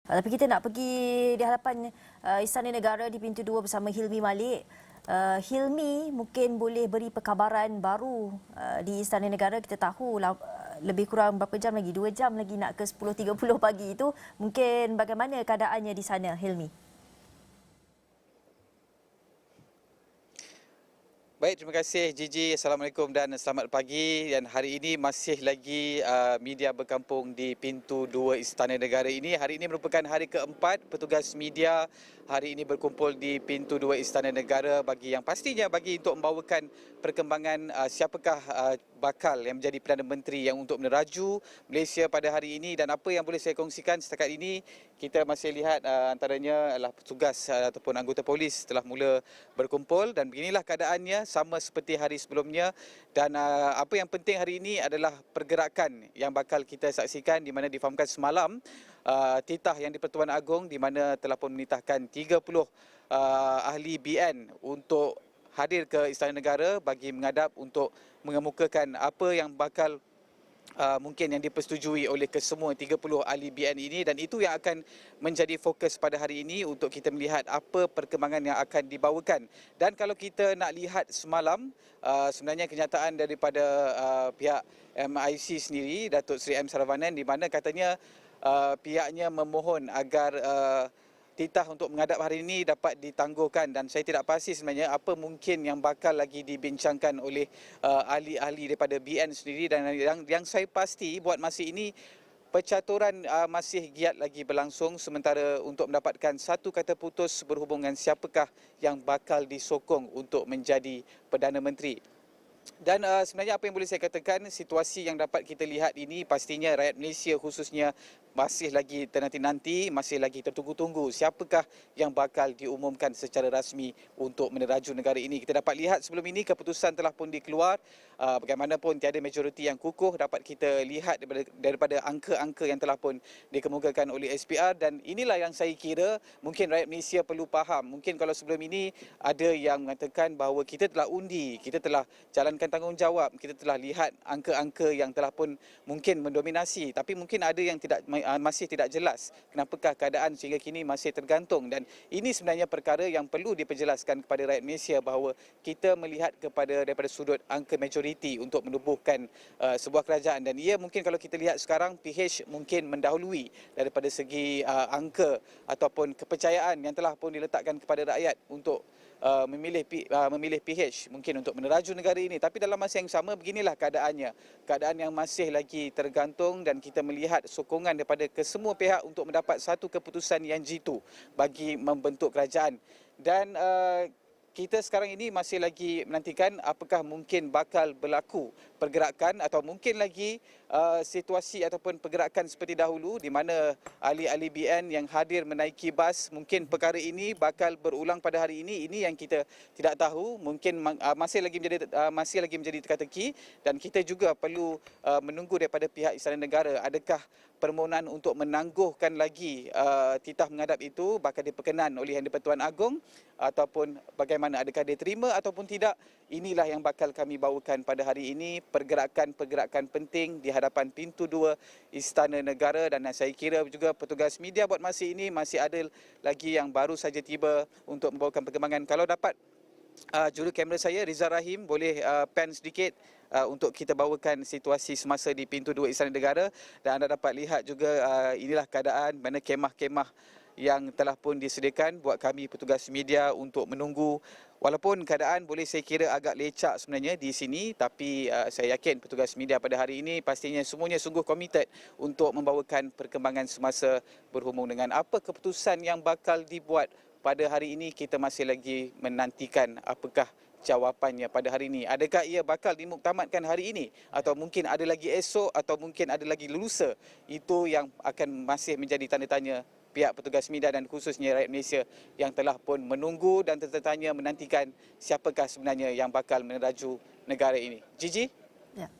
Tapi kita nak pergi di hadapan Istana Negara di pintu 2 bersama Hilmi Malik. Hilmi mungkin boleh beri perkabaran baru di Istana Negara. Kita tahu lebih kurang berapa jam lagi? 2 jam lagi nak ke 10.30 pagi itu. Mungkin bagaimana keadaannya di sana, Hilmi? Baik, terima kasih Gigi. Assalamualaikum dan selamat pagi. Dan hari ini masih lagi media berkampung di pintu 2 Istana Negara ini. Hari ini merupakan hari keempat petugas media hari ini berkumpul di pintu 2 Istana Negara bagi yang pastinya bagi untuk membawakan perkembangan siapakah bakal yang menjadi Perdana Menteri yang untuk meneraju Malaysia pada hari ini, dan apa yang boleh saya kongsikan setakat ini, kita masih lihat antaranya adalah petugas ataupun anggota polis telah mula berkumpul, dan beginilah keadaannya sama seperti hari sebelumnya. Dan apa yang penting hari ini adalah pergerakan yang bakal kita saksikan, di mana difahamkan semalam titah yang di-Pertuan Agong di mana telah pun menitahkan 30 ahli BN untuk hadir ke Istana Negara bagi menghadap untuk mengemukakan apa yang bakal mungkin yang dipersetujui oleh kesemua 30 ahli BN ini, dan itu yang akan menjadi fokus pada hari ini untuk kita melihat apa perkembangan yang akan dibawakan. Dan kalau kita nak lihat semalam, sebenarnya kenyataan daripada pihak MIC sendiri, Datuk Seri M. Saravanan, di mana katanya pihaknya memohon agar titah untuk menghadap hari ini dapat ditangguhkan, dan saya tidak pasti sebenarnya apa mungkin yang bakal lagi dibincangkan oleh ahli-ahli daripada BN sendiri, dan yang saya pasti buat masa ini percaturan masih giat lagi berlangsung sementara untuk mendapatkan satu kata putus berhubungan siapakah yang bakal disokong untuk menjadi Perdana Menteri. Dan sebenarnya apa yang boleh saya katakan, situasi yang dapat kita lihat ini pastinya rakyat Malaysia khususnya masih lagi ternanti-nanti, masih lagi tertunggu-tunggu siapakah yang bakal diumumkan secara rasmi untuk meneraju negara ini. Kita dapat lihat sebelum ini keputusan telah pun dikeluar. Bagaimanapun tiada majoriti yang kukuh dapat kita lihat daripada angka-angka yang telah pun dikemukakan oleh SPR, dan inilah yang saya kira mungkin rakyat Malaysia perlu faham. Mungkin kalau sebelum ini ada yang mengatakan bahawa kita telah undi, kita telah jalankan tanggungjawab, kita telah lihat angka-angka yang telah pun mungkin mendominasi, tapi mungkin ada yang masih tidak jelas kenapakah keadaan sehingga kini masih tergantung, dan ini sebenarnya perkara yang perlu diperjelaskan kepada rakyat Malaysia bahawa kita melihat daripada sudut angka majoriti untuk menubuhkan sebuah kerajaan, dan ia mungkin kalau kita lihat sekarang PH mungkin mendahului daripada segi angka ataupun kepercayaan yang telah pun diletakkan kepada rakyat untuk memilih PH mungkin untuk meneraju negara ini. Tapi dalam masa yang sama beginilah keadaannya, keadaan yang masih lagi tergantung, dan kita melihat sokongan daripada kesemua pihak untuk mendapat satu keputusan yang jitu bagi membentuk kerajaan. Dan kita sekarang ini masih lagi menantikan apakah mungkin bakal berlaku pergerakan atau mungkin lagi situasi ataupun pergerakan seperti dahulu di mana ahli-ahli BN yang hadir menaiki bas, mungkin perkara ini bakal berulang pada hari ini. Ini yang kita tidak tahu, mungkin masih lagi menjadi teka-teki, dan kita juga perlu menunggu daripada pihak Istana Negara adakah permohonan untuk menangguhkan lagi titah menghadap itu bakal diperkenan oleh Yang di-Pertuan Agong ataupun bagaimana, adakah diterima ataupun tidak. Inilah yang bakal kami bawakan pada hari ini, pergerakan-pergerakan penting di hadapan pintu 2 Istana Negara, dan saya kira juga petugas media buat masa ini masih ada lagi yang baru saja tiba untuk membawakan perkembangan. Kalau dapat juru kamera saya Rizal Rahim boleh pan sedikit untuk kita bawakan situasi semasa di pintu 2 Istana Negara, dan anda dapat lihat juga inilah keadaan mana kemah-kemah yang telah pun disediakan buat kami petugas media untuk menunggu. Walaupun keadaan boleh saya kira agak lecak sebenarnya di sini, tapi saya yakin petugas media pada hari ini pastinya semuanya sungguh komited untuk membawakan perkembangan semasa berhubung dengan apa keputusan yang bakal dibuat pada hari ini. Kita masih lagi menantikan apakah jawapannya pada hari ini. Adakah ia bakal dimuktamadkan hari ini atau mungkin ada lagi esok atau mungkin ada lagi lusa? Itu yang akan masih menjadi tanda tanya pihak petugas media dan khususnya rakyat Malaysia yang telah pun menunggu dan tertanya menantikan siapakah sebenarnya yang bakal meneraju negara ini. Gigi? Ya.